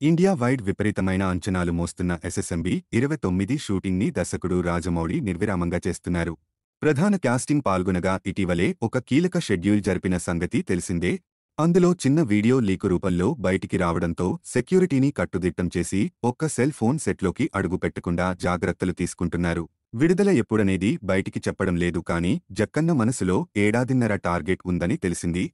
India wide విపరీతమైన అంచనాలు మోస్తున్న ఎస్ఎస్ఎంబి 29 షూటింగ్ని దర్శకుడు రాజమౌళి నిర్విరామంగా చేస్తున్నారు. ప్రధాన కాస్టింగ్ పాల్గొనగా ఇటీవలే ఒక కీలక షెడ్యూల్ జరిపిన సంగతి తెలిసిందే. అందులో చిన్న వీడియో లీకు రూపంలో బయటికి రావడంతో సెక్యూరిటీని కట్టుదిట్టం చేసి ఒక్క సెల్ ఫోన్ సెట్లోకి అడుగు పెట్టకుండా జాగ్రత్తలు తీసుకుంటున్నారు. విడుదల ఎప్పుడనేది బయటికి చెప్పడం లేదు కానీ జక్కన్న మనసులో ఏడాదిన్నర టార్గెట్ ఉందని తెలిసింది.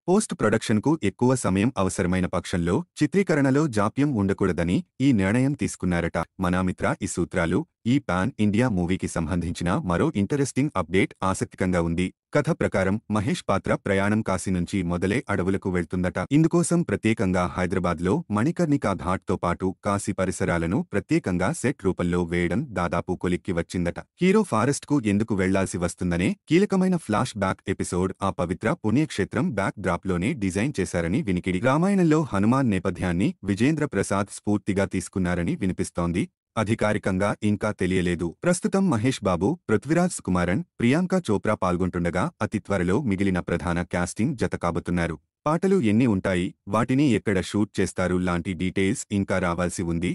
పోస్ట్ ప్రొడక్షన్కు ఎక్కువ సమయం అవసరమైన పక్షంలో చిత్రీకరణలో జాప్యం ఉండకూడదని ఈ నిర్ణయం తీసుకున్నారట. మనామిత్ర ఈ సూత్రాలు. ఈ పాన్ ఇండియా మూవీకి సంబంధించిన మరో ఇంటరెస్టింగ్ అప్డేట్ ఆసక్తికంగా ఉంది. కథ ప్రకారం మహేష్ పాత్ర ప్రయాణం కాశీ నుంచి మొదలై అడవులకు వెళ్తుందట. ఇందుకోసం ప్రత్యేకంగా హైదరాబాద్లో మణికర్ణికా ఘాట్తో పాటు కాశీ పరిసరాలను ప్రత్యేకంగా సెట్ రూపంలో వేయడం దాదాపు కొలిక్కి వచ్చిందట. హీరో ఫారెస్ట్కు ఎందుకు వెళ్లాల్సి వస్తుందనే కీలకమైన ఫ్లాష్ బ్యాక్ ఎపిసోడ్ ఆ పవిత్ర పుణ్యక్షేత్రం బ్యాక్ డ్రాప్లోనే డిజైన్ చేశారని వినికిడి. రామాయణంలో హనుమాన్ నేపథ్యాన్ని విజేంద్ర ప్రసాద్ స్ఫూర్తిగా తీసుకున్నారని వినిపిస్తోంది. అధికారికంగా ఇంకా తెలియలేదు. ప్రస్తుతం మహేష్ బాబు, పృథ్వీరాజ్ సుకుమారన్, ప్రియాంక చోప్రా పాల్గొంటుండగా అతి త్వరలో మిగిలిన ప్రధాన కాస్టింగ్ జత కాబోతున్నారు. పాటలు ఎన్ని ఉంటాయి, వాటిని ఎక్కడ షూట్ చేస్తారు లాంటి డీటెయిల్స్ ఇంకా రావాల్సి ఉంది.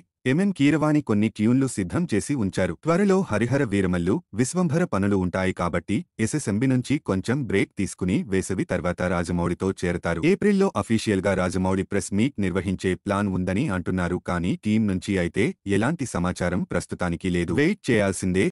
కీరవాణి కొన్ని ట్యూన్లు సిద్ధం చేసి ఉంచారు. త్వరలో హరిహర వీరమల్లు, విశ్వంభర పనులు ఉంటాయి కాబట్టి ఎస్ఎస్ఎంబి నుంచి కొంచెం బ్రేక్ తీసుకుని వేసవి తర్వాత రాజమౌళితో చేరతారు. ఏప్రిల్లో అఫీషియల్గా రాజమౌళి ప్రెస్ మీట్ నిర్వహించే ప్లాన్ ఉందని అంటున్నారు కానీ టీం నుంచి అయితే ఎలాంటి సమాచారం ప్రస్తుతానికి లేదు. వెయిట్ చేయాల్సిందే.